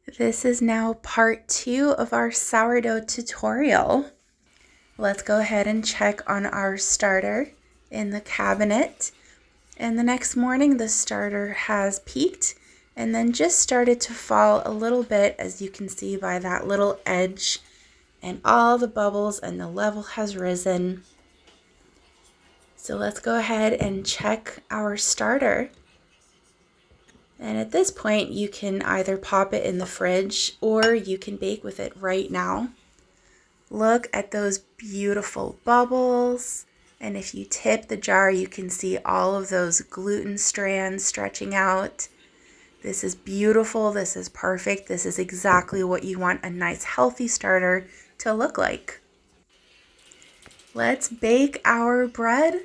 This is now part 2 of our sourdough tutorial. Let's go ahead and check on our starter in the cabinet. And the next morning the starter has peaked and then just started to fall a little bit, as you can see by that little edge, and all the bubbles and the level has risen. So let's go ahead and check our starter. And at this point, you can either pop it in the fridge or you can bake with it right now. Look at those beautiful bubbles. And if you tip the jar, you can see all of those gluten strands stretching out. This is beautiful. This is perfect. This is exactly what you want a nice healthy starter to look like. Let's bake our bread.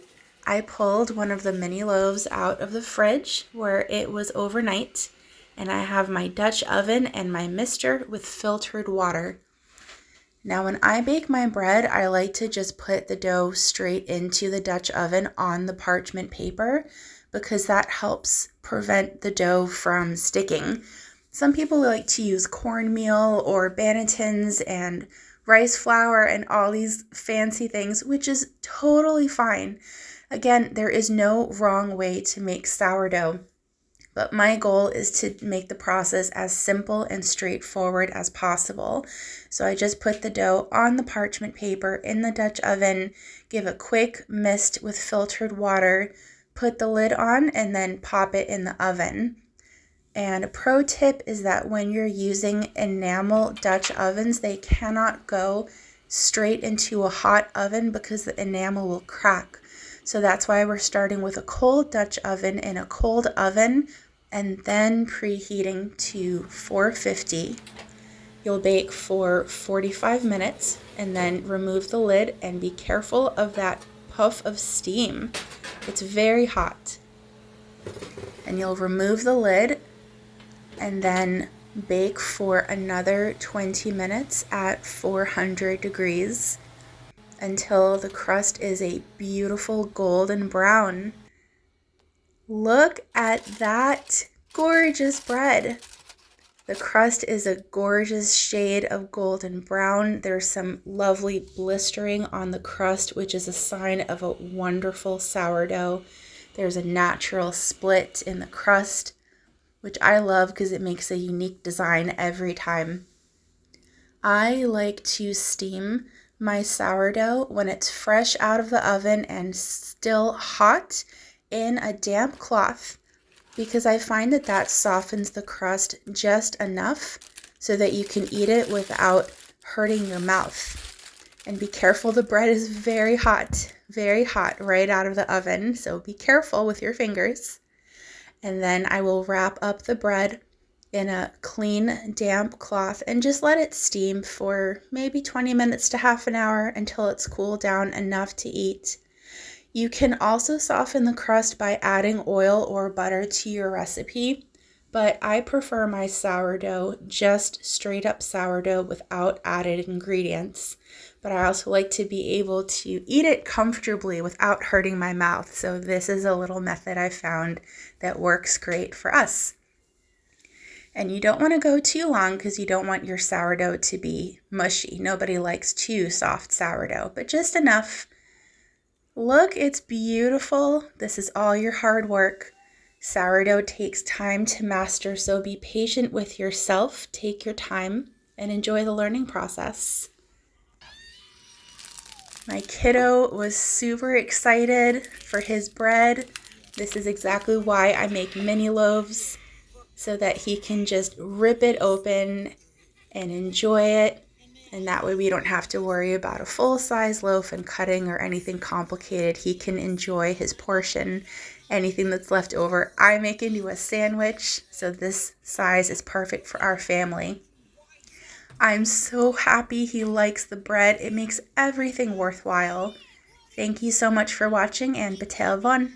I pulled one of the mini loaves out of the fridge where it was overnight, and I have my Dutch oven and my mister with filtered water. Now when I bake my bread, I like to just put the dough straight into the Dutch oven on the parchment paper because that helps prevent the dough from sticking. Some people like to use cornmeal or bannetons and rice flour and all these fancy things, which is totally fine. Again, there is no wrong way to make sourdough, but my goal is to make the process as simple and straightforward as possible. So I just put the dough on the parchment paper in the Dutch oven, give a quick mist with filtered water, put the lid on, and then pop it in the oven. And a pro tip is that when you're using enamel Dutch ovens, they cannot go straight into a hot oven because the enamel will crack. So that's why we're starting with a cold Dutch oven in a cold oven and then preheating to 450. You'll bake for 45 minutes and then remove the lid and be careful of that puff of steam. It's very hot. And you'll remove the lid and then bake for another 20 minutes at 400 degrees. Until the crust is a beautiful golden brown. Look at that gorgeous bread. The crust is a gorgeous shade of golden brown. There's some lovely blistering on the crust, which is a sign of a wonderful sourdough. There's a natural split in the crust, which I love because it makes a unique design every time. I like to steam my sourdough when it's fresh out of the oven and still hot in a damp cloth because I find that that softens the crust just enough so that you can eat it without hurting your mouth. And be careful, the bread is very hot right out of the oven, so be careful with your fingers. And then I will wrap up the bread in a clean, damp cloth and just let it steam for maybe 20 minutes to half an hour until it's cooled down enough to eat. You can also soften the crust by adding oil or butter to your recipe, but I prefer my sourdough just straight up sourdough without added ingredients. But I also like to be able to eat it comfortably without hurting my mouth, so this is a little method I found that works great for us. And you don't want to go too long because you don't want your sourdough to be mushy. Nobody likes too soft sourdough, but just enough. Look, it's beautiful. This is all your hard work. Sourdough takes time to master, so be patient with yourself. Take your time and enjoy the learning process. My kiddo was super excited for his bread. This is exactly why I make mini loaves, so that he can just rip it open and enjoy it. And that way we don't have to worry about a full-size loaf and cutting or anything complicated. He can enjoy his portion. Anything that's left over, I make into a sandwich. So this size is perfect for our family. I'm so happy he likes the bread. It makes everything worthwhile. Thank you so much for watching, and Betel Von.